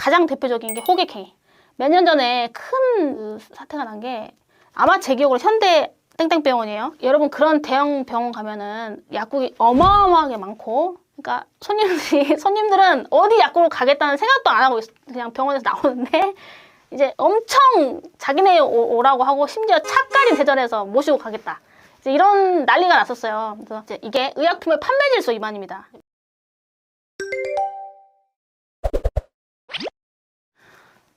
가장 대표적인 게 호객행위. 몇 년 전에 큰 사태가 난 게 아마 제 기억으로 현대 땡땡병원이에요. 여러분 그런 대형 병원 가면은 약국이 어마어마하게 많고, 그러니까 손님들은 어디 약국을 가겠다는 생각도 안 하고 그냥 병원에서 나오는데 이제 엄청 자기네 오라고 하고 심지어 차까지 대절해서 모시고 가겠다. 이제 이런 난리가 났었어요. 그래서 이제 이게 의약품의 판매질서 위반입니다.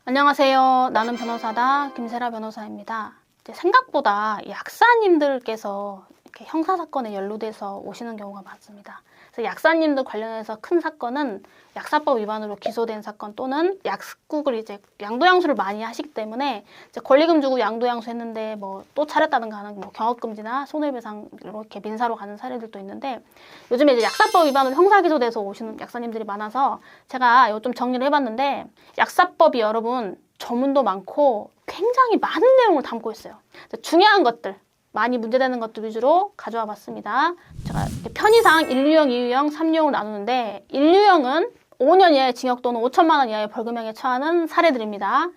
안녕하세요. 나는 변호사다. 김세라 변호사입니다. 이제 생각보다 약사님들께서 이렇게 형사사건에 연루돼서 오시는 경우가 많습니다. 그래서 약사님들 관련해서 큰 사건은 약사법 위반으로 기소된 사건 또는 약국을 이제 양도양수를 많이 하시기 때문에 이제 권리금 주고 양도양수 했는데 뭐 또 차렸다든가 하는 뭐 경업금지나 손해배상 이렇게 민사로 가는 사례들도 있는데, 요즘에 이제 약사법 위반으로 형사 기소돼서 오시는 약사님들이 많아서 제가 이거 좀 정리를 해봤는데, 약사법이 여러분 전문도 많고 굉장히 많은 내용을 담고 있어요. 중요한 것들, 많이 문제되는 것들 위주로 가져와 봤습니다. 제가 편의상 1유형, 2유형, 3유형을 나누는데 1유형은 5년 이하의 징역 또는 5천만 원 이하의 벌금형에 처하는 사례들입니다.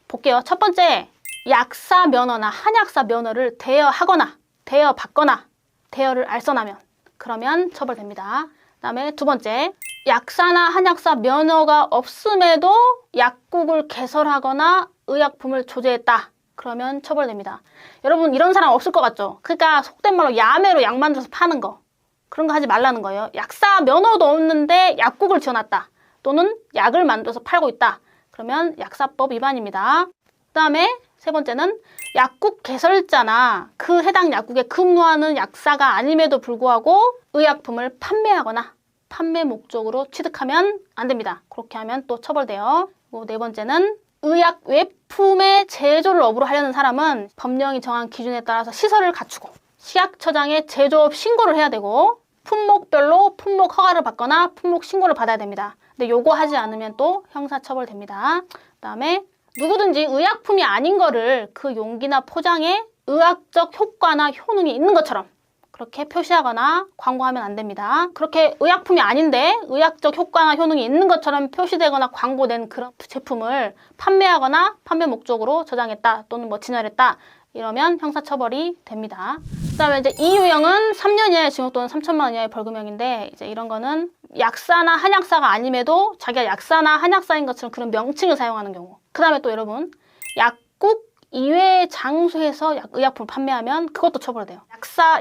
볼게요. 첫 번째, 약사 면허나 한약사 면허를 대여하거나 대여받거나 대여를 알선하면, 그러면 처벌됩니다. 그 다음에 두 번째, 약사나 한약사 면허가 없음에도 약국을 개설하거나 의약품을 조제했다. 그러면 처벌됩니다. 여러분 이런 사람 없을 것 같죠? 그러니까 속된 말로 야매로 약 만들어서 파는 거, 그런 거 하지 말라는 거예요. 약사 면허도 없는데 약국을 지어놨다, 또는 약을 만들어서 팔고 있다. 그러면 약사법 위반입니다. 그 다음에 세 번째는 약국 개설자나 그 해당 약국에 근무하는 약사가 아님에도 불구하고 의약품을 판매하거나 판매 목적으로 취득하면 안 됩니다. 그렇게 하면 또 처벌돼요. 그리고 네 번째는 의약 외품의 제조를 업으로 하려는 사람은 법령이 정한 기준에 따라서 시설을 갖추고 식약처장에 제조업 신고를 해야 되고, 품목별로 품목 허가를 받거나 품목 신고를 받아야 됩니다. 근데 요거 하지 않으면 또 형사처벌됩니다. 그 다음에 누구든지 의약품이 아닌 거를 그 용기나 포장에 의학적 효과나 효능이 있는 것처럼 그렇게 표시하거나 광고하면 안 됩니다. 그렇게 의약품이 아닌데 의학적 효과나 효능이 있는 것처럼 표시되거나 광고된 그런 제품을 판매하거나 판매 목적으로 저장했다 또는 뭐 진열했다, 이러면 형사처벌이 됩니다. 그 다음에 이제 2유형은 3년 이하의 징역 또는 3천만 원 이하의 벌금형인데, 이제 이런 거는 약사나 한약사가 아님에도 자기가 약사나 한약사인 것처럼 그런 명칭을 사용하는 경우. 그 다음에 또 여러분, 약국 이외의 장소에서 의약품을 판매하면 그것도 처벌돼요.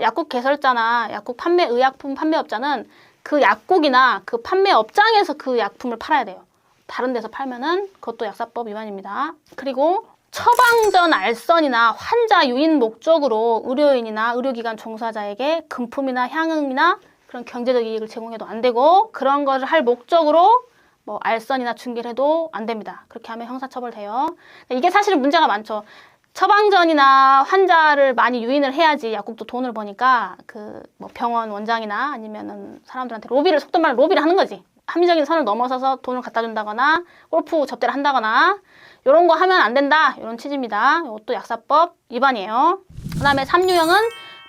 약국 개설자나 약국 의약품 판매업자는 그 약국이나 그 판매업장에서 그 약품을 팔아야 돼요. 다른 데서 팔면은 그것도 약사법 위반입니다. 그리고 처방 전 알선이나 환자 유인 목적으로 의료인이나 의료기관 종사자에게 금품이나 향응이나 그런 경제적 이익을 제공해도 안 되고, 그런 것을 할 목적으로 뭐 알선이나 중개를 해도 안 됩니다. 그렇게 하면 형사처벌 돼요. 이게 사실은 문제가 많죠. 처방전이나 환자를 많이 유인을 해야지 약국도 돈을 버니까 그 뭐 병원 원장이나 아니면은 사람들한테 속된 말로 로비를 하는 거지. 합리적인 선을 넘어서서 돈을 갖다 준다거나 골프 접대를 한다거나 이런 거 하면 안 된다, 이런 취지입니다. 이것도 약사법 위반이에요. 그 다음에 3유형은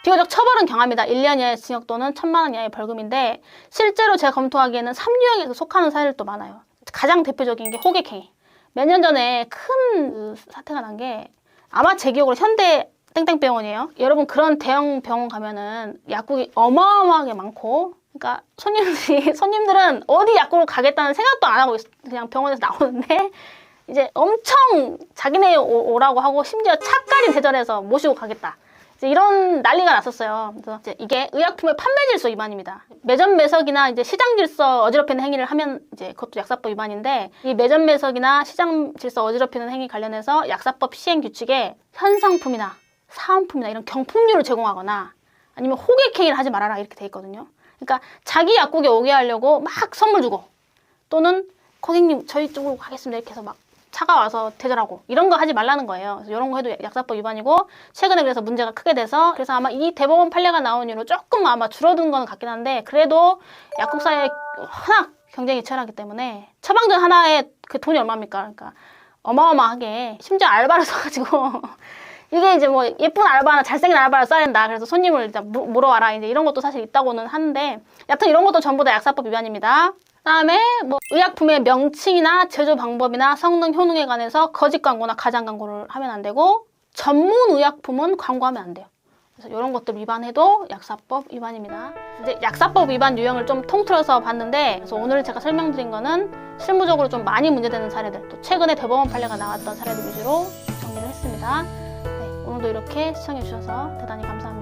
비교적 처벌은 경합니다. 1년 이하의 징역 또는 1천만 원 이하의 벌금인데, 실제로 제가 검토하기에는 3유형에서 속하는 사례들도 많아요. 가장 대표적인 게 호객행위. 몇 년 전에 큰 사태가 난 게 아마 제 기억으로 현대 땡땡병원이에요. 여러분 그런 대형 병원 가면은 약국이 어마어마하게 많고, 그러니까 손님들은 어디 약국을 가겠다는 생각도 안 하고 그냥 병원에서 나오는데 이제 엄청 자기네 오라고 하고 심지어 차까지 대절해서 모시고 가겠다. 이제 이런 난리가 났었어요. 그래서 이제 이게 의약품의 판매질서 위반입니다. 매점 매석이나 이제 시장 질서 어지럽히는 행위를 하면 이제 그것도 약사법 위반인데, 이 매점 매석이나 시장 질서 어지럽히는 행위 관련해서 약사법 시행 규칙에 현상품이나 사은품이나 이런 경품류를 제공하거나 아니면 호객행위를 하지 말아라, 이렇게 돼 있거든요. 그러니까 자기 약국에 오게 하려고 막 선물 주고, 또는 고객님 저희 쪽으로 가겠습니다 이렇게 해서 막 차가 와서 대절하고, 이런 거 하지 말라는 거예요. 그래서 이런 거 해도 약사법 위반이고, 최근에 그래서 문제가 크게 돼서, 그래서 아마 이 대법원 판례가 나온 이후로 조금 아마 줄어든 건 같긴 한데, 그래도 약국사에 워낙 경쟁이 치열하기 때문에 처방전 하나에 그 돈이 얼마입니까? 그러니까 어마어마하게, 심지어 알바를 써가지고 이게 이제 뭐 예쁜 알바나 잘생긴 알바를 써야 된다, 그래서 손님을 일단 물어와라, 이제 이런 것도 사실 있다고는 하는데, 여튼 이런 것도 전부 다 약사법 위반입니다. 그다음에 뭐 의약품의 명칭이나 제조 방법이나 성능 효능에 관해서 거짓 광고나 가장 광고를 하면 안 되고 전문 의약품은 광고하면 안 돼요. 그래서 이런 것들 위반해도 약사법 위반입니다. 이제 약사법 위반 유형을 좀 통틀어서 봤는데 그래서 오늘 제가 설명드린 거는 실무적으로 좀 많이 문제되는 사례들, 또 최근에 대법원 판례가 나왔던 사례들 위주로 정리를 했습니다. 네, 오늘도 이렇게 시청해 주셔서 대단히 감사합니다.